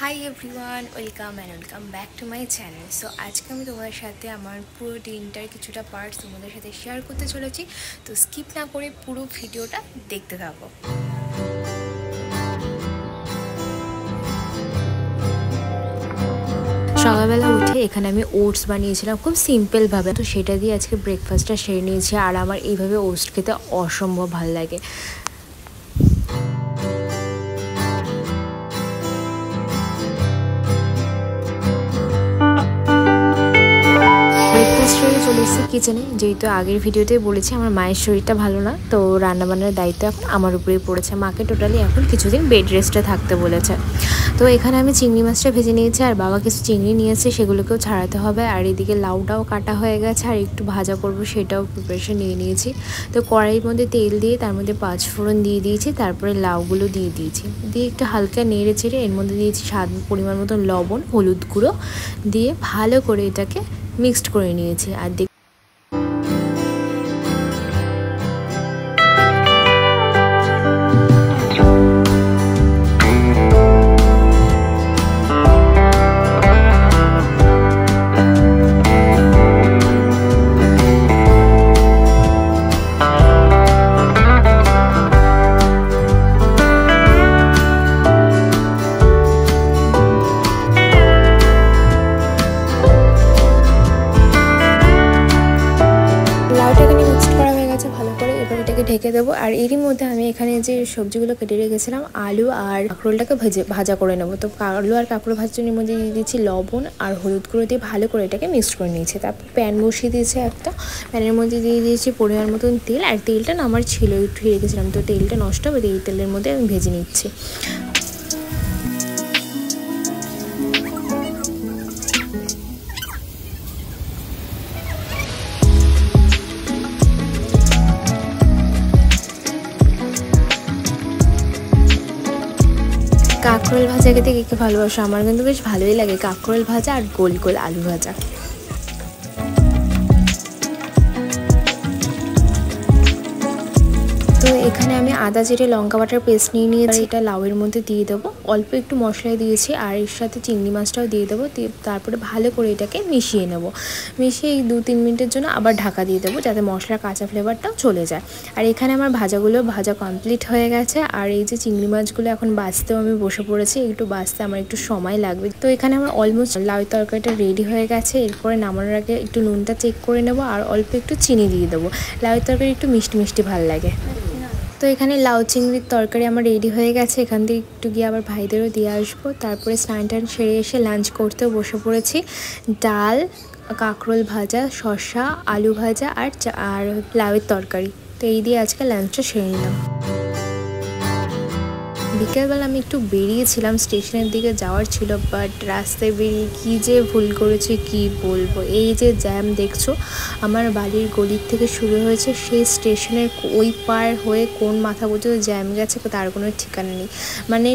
Hi everyone, welcome back to my channel. So আজকে আমি তোমাদের সাথে আমার পুরো দিনটার কিছুটা পার্টস তোমাদের সাথে শেয়ার করতে চলেছি। তো স্কিপ না করে পুরো ভিডিওটা দেখতে থাকো। সকালবেলা উঠে এখানে আমি ওটস বানিয়েছিলাম খুব সিম্পলভাবে, তো সেটা দিয়ে আজকে ব্রেকফাস্টটা সেরে নিয়েছি। আর আমার এইভাবে ওটস খেতে অসম্ভব ভালো লাগে। চলে এসেছি কিচেনে, যেহেতু আগের ভিডিওতে বলেছি আমার মায়ের শরীরটা ভালো না, তো রান্নাবান্নার দায়িত্ব এখন আমার উপরেই পড়েছে। মাকে টোটালি এখন কিছুদিন বেড রেস্টে থাকতে বলেছে। তো এখানে আমি চিংড়ি মাছটা ভেজে নিয়েছি, আর বাবা কিছু চিংড়ি নিয়েছে, সেগুলোকেও ছাড়াতে হবে। আর এদিকে লাউটাও কাটা হয়ে গেছে, আর একটু ভাজা করব সেটাও প্রিপারেশন নিয়ে নিয়েছি। তো কড়াইয়ের মধ্যে তেল দিয়ে তার মধ্যে 5 ফোড়ন দিয়ে দিয়েছি, তারপরে লাউগুলো দিয়ে দিয়েছি, দিয়ে একটু হালকা নেড়ে চেড়ে এর মধ্যে দিয়েছি স্বাদ পরিমাণ মতো লবণ, হলুদ গুঁড়ো দিয়ে ভালো করে এটাকে মিক্সড করে নিয়েছি। আর ঢেকে দেবো। আর এরই মধ্যে আমি এখানে যে সবজিগুলো কেটে রেখেছিলাম, আলু আর কাঁকরোলটাকে ভাজা করে নেবো। তো আলু আর কাঁকরোল ভাজার মধ্যে দিয়ে দিয়েছি লবণ আর হলুদ গুঁড়ো দিয়ে ভালো করে এটাকে মিক্সড করে নিয়েছি। তারপর প্যান বসিয়ে দিয়েছি একটা, প্যানের মধ্যে দিয়ে দিয়েছি পরিমাণ মতন তেল। আর তেলটা না আমার ছিল, একটু রেখেছিলাম, তো তেলটা নষ্ট হবে, এই তেলের মধ্যে আমি ভেজে নিচ্ছি। কাঁকরোল ভাজা খেতে কে কে ভালোবাসো? আমার কিন্তু বেশ ভালোই লাগে কাঁকরোল ভাজা আর গোল গোল আলু ভাজা। তো এখানে আমি আদা জিরে লঙ্কা বাটার পেস্ট নিয়ে নিয়েছি, এটা লাউয়ের মধ্যে দিয়ে দেবো। অল্প একটু মশলা দিয়েছি, আর এর সাথে চিংড়ি মাছটাও দিয়ে দেবো। তারপরে ভালো করে এটাকে মিশিয়ে নেব। মিশিয়ে 2-3 মিনিটের জন্য আবার ঢাকা দিয়ে দেবো, যাতে মশলার কাঁচা ফ্লেভারটাও চলে যায়। আর এখানে আমার ভাজা কমপ্লিট হয়ে গেছে। আর এই যে চিংড়ি মাছগুলো এখন বাছতেও আমি বসে পড়েছি, একটু বাছতে আমার একটু সময় লাগবে। তো এখানে আমার অলমোস্ট লাউ তরকারিটা রেডি হয়ে গেছে। এরপরে নামানোর আগে একটু নুনটা চেক করে নেবো, আর অল্প একটু চিনি দিয়ে দেবো। লাউ তরকারি একটু মিষ্টি মিষ্টি ভালো লাগে। তো এখানে লাউ চিংড়ির তরকারি আমার রেডি হয়ে গেছে। এখান থেকে একটু গিয়ে আবার ভাইদেরও দিয়ে আসবো। তারপরে স্নান টান সেরে এসে লাঞ্চ করতেও বসে পড়েছি। ডাল, কাঁকরোল ভাজা, শসা, আলু ভাজা আর লাউয়ের তরকারি। তো এই দিয়ে আজকে লাঞ্চটা সেরে নিলাম। বিকেলবেলা আমি একটু বেরিয়েছিলাম, স্টেশনের দিকে যাওয়ার ছিল, বাট রাস্তায় বেরিয়ে কী যে ভুল করেছি কি বলবো। এই যে জ্যাম দেখছো, আমার বাড়ির গলির থেকে শুরু হয়েছে, সেই স্টেশনের ওই পার হয়ে কোন মাথা পর্যন্ত জ্যাম গেছে তার কোনো ঠিকানা নেই। মানে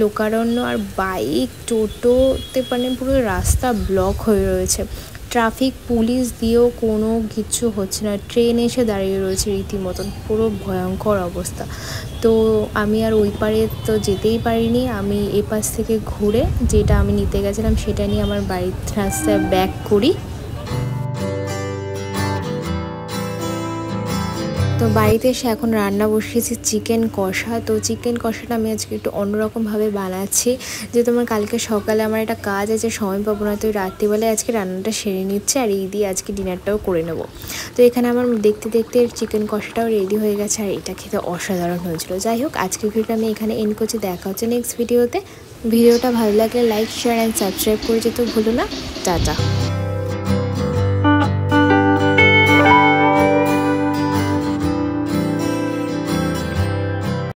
লোকারণ্য আর বাইক টোটোতে মানে পুরো রাস্তা ব্লক হয়ে রয়েছে। ট্রাফিক পুলিশ দিয়েও কোনো কিছু হচ্ছে না, ট্রেন এসে দাঁড়িয়ে রয়েছে রীতিমতন, পুরো ভয়ঙ্কর অবস্থা। তো আমি আর ওই পারে তো যেতেই পারিনি, আমি এ পাশ থেকে ঘুরে যেটা আমি নিতে গেছিলাম সেটা নিয়ে আমার বাড়ির রাস্তায় ব্যাক করি। তো বাড়িতে এসে এখন রান্না বসিয়েছি চিকেন কষা। তো চিকেন কষাটা আমি আজকে একটু অন্যরকমভাবে বানাচ্ছি, যে তোমার কালকে সকালে আমার একটা কাজ আছে, সময় পাবো না, তো রাত্রিবেলায় আজকে রান্নাটা সেরে নিচ্ছে, আর এই দিয়ে আজকে ডিনারটাও করে নেব। তো এখানে আমার দেখতে দেখতে চিকেন কষাটাও রেডি হয়ে গেছে, আর এটা খেতে অসাধারণ হয়েছিল। যাই হোক, আজকের ভিডিওটা আমি এখানে এন্ড করছি। দেখা হচ্ছে নেক্সট ভিডিওতে। ভিডিওটা ভালো লাগলে লাইক, শেয়ার অ্যান্ড সাবস্ক্রাইব করে যেতে ভুলো না। টাটা।